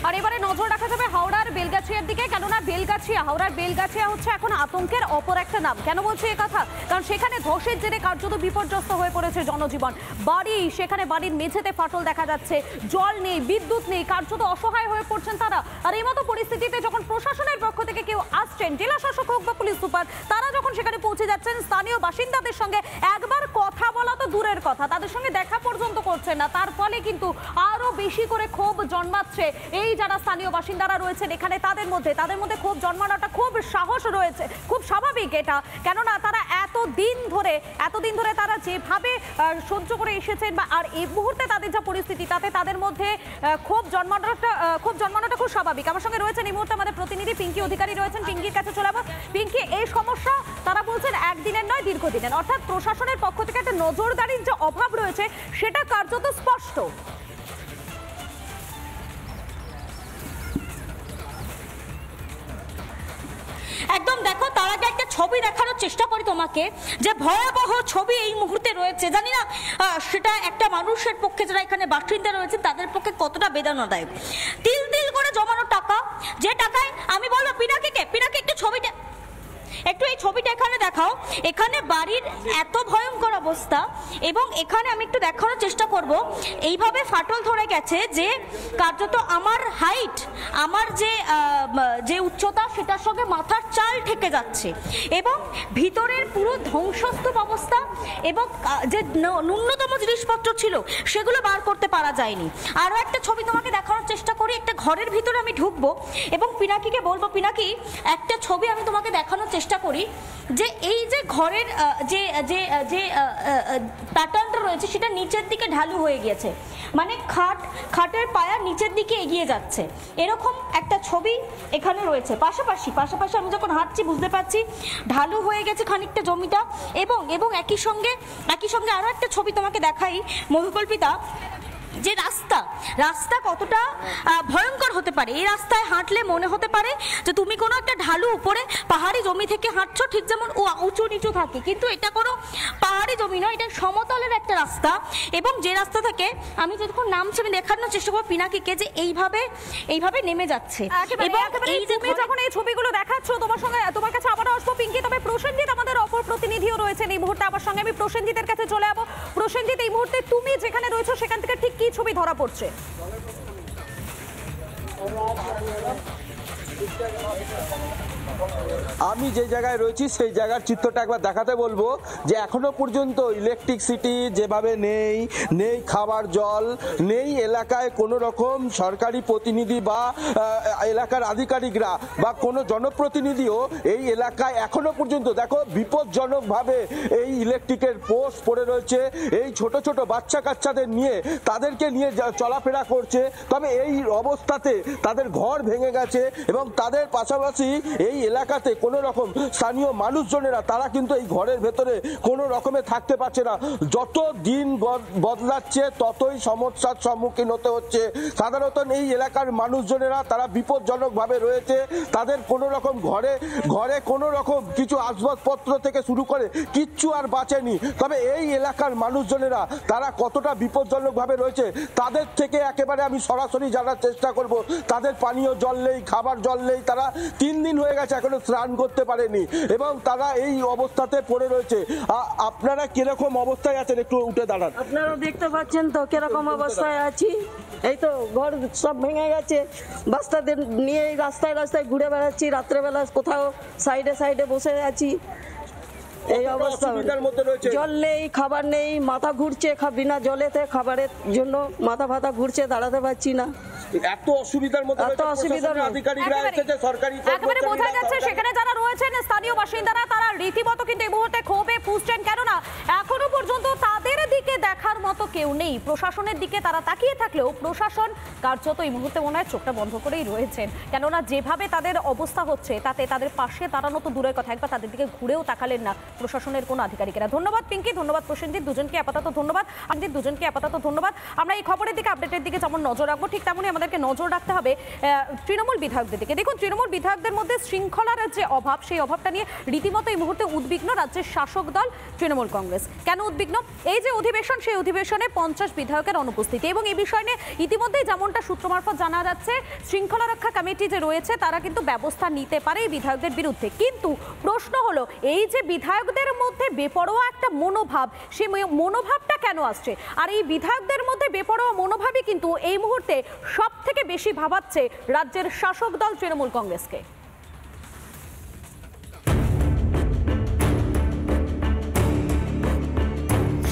আর এবারে নজর রাখা যাবে হাওড়ার বেলগাছিয়ার দিকে, কেননা বেলগাছিয়া, হাওড়ার বেলগাছিয়া হচ্ছে এখন আতঙ্কের অপর একটা নাম। কেন বলছি এ কথা? কারণ সেখানে ধসের জেরে কার্যত বিপর্যস্ত হয়ে পড়েছে জনজীবন। সেখানে বাড়ির মেঝেতে ফাটল দেখা যাচ্ছে, জল নেই, বিদ্যুৎ নেই, কার্যত অসহায় হয়ে পড়ছেন তারা। আর এই মতো পরিস্থিতিতে যখন প্রশাসনের পক্ষ থেকে কেউ আসছেন, জেলা শাসক হোক বা পুলিশ সুপার, তারা যখন সেখানে পৌঁছে যাচ্ছেন, স্থানীয় বাসিন্দাদের সঙ্গে একবার কথা বলা তো দূরের কথা, তাদের সঙ্গে দেখা পর্যন্ত করছেন না। তার ফলে কিন্তু আরো বেশি করে ক্ষোভ জন্মাচ্ছে এই যারা স্থানীয় বাসিন্দারা রয়েছেন এখানে, তাদের মধ্যে ক্ষোভ জন্মানোটা খুব সাহস রয়েছে, খুব স্বাভাবিক এটা। কেননা তারা এতদিন ধরে তারা যেভাবে সহ্য করে এসেছেন, বা আর এই মুহূর্তে তাদের যা পরিস্থিতি, তাতে তাদের মধ্যে ক্ষোভ জন্মানোটা খুব স্বাভাবিক। আমার সঙ্গে রয়েছেন এই মুহূর্তে আমাদের প্রতিনিধি পিঙ্কি অধিকারী রয়েছেন। পিঙ্কির কাছে চলে যাবো। পিঙ্কি, এই সমস্যা তারা বলছেন একদিনের নয়, দীর্ঘদিনের, অর্থাৎ প্রশাসনের পক্ষ থেকে একটা নজরদারির যে অভাব রয়েছে সেটা কার্যত স্পষ্ট। একদম দেখো, তার আগে একটা ছবি দেখানোর চেষ্টা করি তোমাকে, যে ভয়াবহ ছবি এই মুহূর্তে রয়েছে। জানি না সেটা একটা মানুষের পক্ষে, যারা এখানে বাসিন্দা রয়েছে তাদের পক্ষে কতটা বেদনাদায়ক। তিল তিল করে জমানো টাকা, যে টাকায় আমি বলবো পিনাকি একটু ছবিটা, একটু এই ছবিটা এখানে দেখাও। এখানে বাড়ির এত ভয়ঙ্কর অবস্থা, এবং এখানে আমি একটু দেখানোর চেষ্টা করব, এইভাবে ফাটল ধরে গেছে যে কার্যত আমার হাইট, আমার যে উচ্চতা, সেটার সঙ্গে মাথার চাল ঠেকে যাচ্ছে, এবং ভিতরের পুরো ধ্বংসস্তূপ অবস্থা, এবং যে ন্যূনতম জিনিসপত্র ছিল সেগুলো বার করতে পারা যায়নি। আরও একটা ছবি তোমাকে দেখানোর চেষ্টা করি। একটা ঘরের ভিতরে আমি ঢুকবো এবং পিনাকিকে বলবো, পিনাকি একটা ছবি আমি তোমাকে দেখানোর চেষ্টা করি, যে এই যে ঘরের যে যে যে প্যাটার্নটা রয়েছে সেটা নিচের দিকে ঢালু হয়ে গিয়েছে, মানে খাটের পায়া নিচের দিকে এগিয়ে যাচ্ছে, এরকম একটা ছবি এখানে রয়েছে। পাশাপাশি আমি যখন হাঁটছি বুঝতে পারছি ঢালু হয়ে গেছে খানিকটা জমিটা, এবং একই সঙ্গে আরো একটা ছবি তোমাকে দেখাই মধুকল্পিতা, যে রাস্তা কতটা ভয়ঙ্কর হতে পারে। এই রাস্তায় হাঁটলে মনে হতে পারে যে তুমি কোনো একটা ঢালু উপরে পাহাড়ি জমি থেকে হাঁটছো, ঠিক যেমন উঁচু নিচু থাকে, কিন্তু এটা কোনো পাহাড়ি জমি নয়, এটা সমতলের একটা রাস্তা। এবং যে রাস্তা থেকে আমি যখন নামছি, আমি দেখানোর চেষ্টা করবো পিনাকিকে যে এইভাবে নেমে যাচ্ছে। এবং এই যে তুমি যখন এই ছবিগুলো দেখাচ্ছ, তোমার কাছে আবারও আসবো পিঙ্কি, তবে প্রসেনজিৎ আমাদের অপর প্রতিনিধিও রয়েছেন এই মুহূর্তে আমার সঙ্গে। আমি প্রসেনজিতের কাছে চলে যাবো। প্রসেনজিৎ, এই মুহূর্তে তুমি যেখানে রয়েছো সেখান থেকে ঠিক কি ছবি ধরা পড়ছে? আমি যে জায়গায় রয়েছি সেই জায়গার চিত্রটা একবার দেখাতে বলবো, যে এখনো পর্যন্ত ইলেকট্রিসিটি যেভাবে নেই খাবার জল নেই, এলাকায় কোনো রকম সরকারি প্রতিনিধি বা এলাকার আধিকারিকরা বা কোনো জনপ্রতিনিধিও এই এলাকায় এখনো পর্যন্ত, দেখো বিপজ্জনকভাবে এই ইলেকট্রিকের পোস্ট পড়ে রয়েছে, এই ছোট ছোট বাচ্চা কাচ্চাদের নিয়ে তাদেরকে নিয়ে চলাফেরা করছে। তবে এই অবস্থাতে তাদের ঘর ভেঙে গেছে, এবং তাদের পাশাপাশি এই এলাকাতে কোনো রকম স্থানীয় মানুষজনেরা তারা কিন্তু এই ঘরের ভেতরে কোনো রকমে থাকতে পারছে না। যত দিন বদলাচ্ছে ততই সমস্যার সম্মুখীন হতে হচ্ছে। সাধারণত এই এলাকার মানুষজনেরা তারা বিপজ্জনকভাবে রয়েছে, তাদের কোনো রকম ঘরে কোনো রকম কিছু আসবাবপত্র থেকে শুরু করে কিচ্ছু আর বাঁচেনি। তবে এই এলাকার মানুষজনেরা তারা কতটা বিপজ্জনকভাবে রয়েছে তাদের থেকে একেবারে আমি সরাসরি জানার চেষ্টা করব। তাদের পানীয় জল নেই, খাবার জল নেই, তারা 3 দিন হয়ে গেছে এখনো স্নান করতে পারেনি, এবং তারা এই অবস্থাতে পড়ে রয়েছে। আপনারা কিরকম অবস্থায় আছেন একটু উঠে দাঁড়ান। আপনারা দেখতে পাচ্ছেন তো কিরকম অবস্থায় আছি। এই তো ঘর সব ভেঙে গেছে, বাচ্চাদের নিয়ে রাস্তায় ঘুরে বেড়াচ্ছি, রাত্রেবেলা কোথাও সাইডে বসে আছি। এই অবস্থা, জল নেই, খাবার নেই, মাথা ঘুরছে, বিনা জলেতে খাবারের জন্য মাথা ফাথা ঘুরছে, দাঁড়াতে পারছি না। এত অসুবিধার মধ্যে একেবারে বোঝা যাচ্ছে সেখানে যারা রয়েছেন স্থানীয় বাসিন্দারা, তারা রীতিমতো কিন্তু এই মুহূর্তে ক্ষোভে ফুঁসছেন। কেননা এখনো পর্যন্ত তাদের দিকে দেখার মতো কেউ নেই। প্রশাসনের দিকে তারা তাকিয়ে থাকলেও প্রশাসন কার্যত এই মুহূর্তে মনে হয় চোখটা বন্ধ করেই রয়েছেন। কেননা যেভাবে তাদের অবস্থা হচ্ছে তাতে তাদের পাশে দাঁড়ানো তো দূরের কথা, একবার তাদের দিকে ঘুরেও তাকালেন না। প্রশাসনের কোনো আধিকারিকেরা। ধন্যবাদ পিঙ্কি, ধন্যবাদ প্রসেনজিৎ, দুজনকে আপাতত ধন্যবাদ। আমরা এই খবরের দিকে, আপডেটের দিকে যেমন নজর রাখবো, ঠিক তেমনই আমাদেরকে নজর রাখতে হবে তৃণমূল বিধায়কদের দিকে। দেখুন, তৃণমূল বিধায়কদের মধ্যে শৃঙ্খলার যে অভাব, সেই অভাবটা নিয়ে রীতিমতো এই মুহূর্তে উদ্বিগ্ন রাজ্যের শাসক দল তৃণমূল কংগ্রেস। কেন উদ্বিগ্ন? এই যে অধিবেশন, সেই অধিবেশনে 50 বিধায়কের অনুপস্থিতি, এবং এই বিষয় নিয়ে ইতিমধ্যেই যেমনটা সূত্র মারফত জানা যাচ্ছে, শৃঙ্খলা রক্ষা কমিটি যে রয়েছে তারা কিন্তু ব্যবস্থা নিতে পারে এই বিধায়কদের বিরুদ্ধে। কিন্তু প্রশ্ন হলো, এই যে বিধায়কদের মধ্যে বেপরোয়া একটা মনোভাব, সেই মনোভাবটা কেন আসছে? আর এই বিধায়কদের মধ্যে বেপরোয়া মনোভাবই কিন্তু এই মুহূর্তে সব থেকে বেশি ভাবাচ্ছে রাজ্যের শাসক দল তৃণমূল কংগ্রেসকে।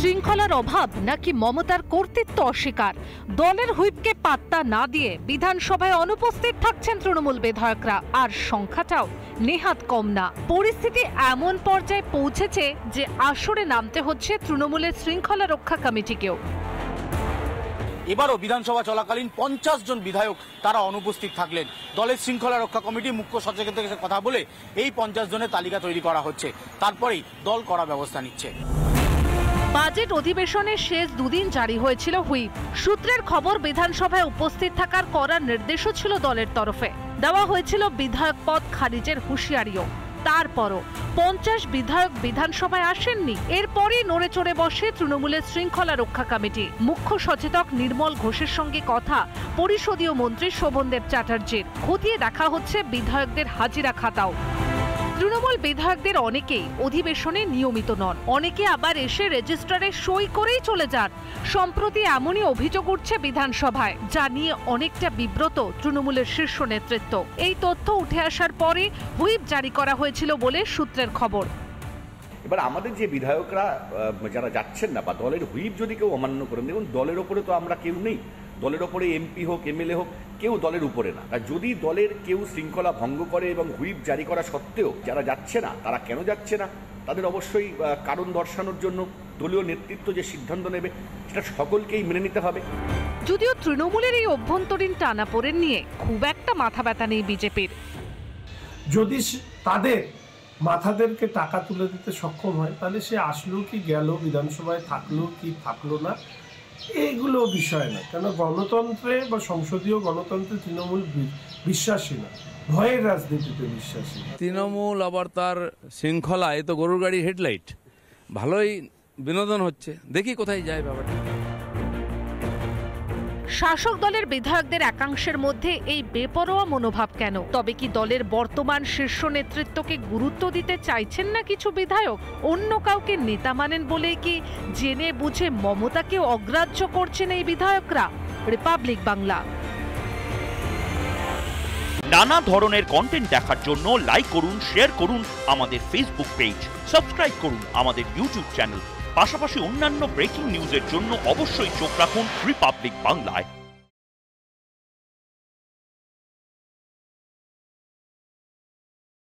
শৃঙ্খলার অভাব নাকি মমতার কর্তৃত্ব অস্বীকার? দলের হুইপকে পাত্তা না দিয়ে বিধানসভায় অনুপস্থিত থাকছেন তৃণমূল বিধায়করা, আর সংখ্যাটাও নেহাত কম না। পরিস্থিতি এমন পর্যায়ে পৌঁছেছে যে আসরে নামতে হচ্ছে তৃণমূলের শৃঙ্খলা রক্ষা কমিটিকেও। এবারও বিধানসভা চলাকালীন 50 জন বিধায়ক তারা অনুপস্থিত থাকলেন। দলের শৃঙ্খলা রক্ষা কমিটি মুখ্য সচেতকের সাথে কথা বলে এই 50 জনের তালিকা তৈরি করা হচ্ছে, তারপরেই দল কড়া ব্যবস্থা নিচ্ছে। বাজেট অধিবেশনের শেষ দুদিন জারি হয়েছিল হুইপ। সূত্রের খবর, বিধানসভায় উপস্থিত থাকার কড়া নির্দেশও ছিল দলের তরফে। দেওয়া হয়েছিল বিধায়ক পদ খারিজের হুঁশিয়ারিও। তারপরও 50 বিধায়ক বিধানসভায় আসেননি। এরপরই নড়ে চড়ে বসে তৃণমূলের শৃঙ্খলা রক্ষা কমিটি। মুখ্য সচেতক নির্মল ঘোষের সঙ্গে কথা পরিষদীয় মন্ত্রী শোভনদেব চ্যাটার্জির। খতিয়ে দেখা হচ্ছে বিধায়কদের হাজিরা খাতাও। তৃণমূল বিধায়কদের অনেকেই অধিবেশনে নিয়মিত নন, অনেকে আবার এসে রেজিস্ট্রারে সই করেই চলে যান। সম্প্রতি এমনই অভিযোগ উঠছে বিধানসভায়, যা নিয়ে অনেকটা বিব্রত তৃণমূলের শীর্ষ নেতৃত্ব। এই তথ্য উঠে আসার পরে হুইপ জারি করা হয়েছিল বলে সূত্রের খবর। এবার আমাদের যে বিধায়করা যারা যাচ্ছেন না, বা দলের হুইপ যদি কেউ অমান্য করেন, দেখুন দলের ওপরে তো আমরা কেউ নেই। দলের ওপরে এমপি হোক, এমএলএ হোক, কেউ দলের উপরে না। আর যদি দলের কেউ শৃঙ্খলা ভঙ্গ করে এবং হুইপ জারি করা সত্ত্বেও যারা যাচ্ছে না, তারা কেন যাচ্ছে না, তাদের অবশ্যই কারণ দর্শানোর জন্য দলীয় নেতৃত্ব যে সিদ্ধান্ত নেবে সেটা সকলকেই মেনে নিতে হবে। যদিও তৃণমূলের এই অভ্যন্তরীণ টানাপোড়েন নিয়ে খুব একটা মাথা ব্যথা নেই বিজেপির। যদি তাদের মাথাদেরকে টাকা তুলে দিতে সক্ষম হয়, তাহলে সে আসলো কি গেল, বিধানসভায় থাকলো কি থাকলো না, এইগুলো বিষয় না। কেন গণতন্ত্রে বা সংসদীয় গণতন্ত্রে তৃণমূল বিশ্বাসী না, ভয়ের রাজনীতিতে বিশ্বাসী। তৃণমূল আবার তার শৃঙ্খলা, এ তো গরুর গাড়ি হেডলাইট। ভালোই বিনোদন হচ্ছে, দেখি কোথায় যায় ব্যাপারটা। শাসক দলের বিধায়কদের একাংশের মধ্যে এই বেপরোয়া মনোভাব কেন? তবে কি দলের বর্তমান শীর্ষ নেতৃত্বকে গুরুত্ব দিতে চাইছেন না কিছু বিধায়ক? অন্য কাউকে নেতা মানেন বলেই কি জেনে বুঝে মমতাকেও অগ্রাহ্য করছেন এই বিধায়করা? রিপাবলিক বাংলা। নানা ধরনের কন্টেন্ট দেখার জন্য লাইক করুন, শেয়ার করুন আমাদের ফেসবুক পেজ, সাবস্ক্রাইব করুন আমাদের ইউটিউব চ্যানেল। পাশাপাশি অন্যান্য ব্রেকিং নিউজের জন্য অবশ্যই চোখ রাখুন রিপাবলিক বাংলায়।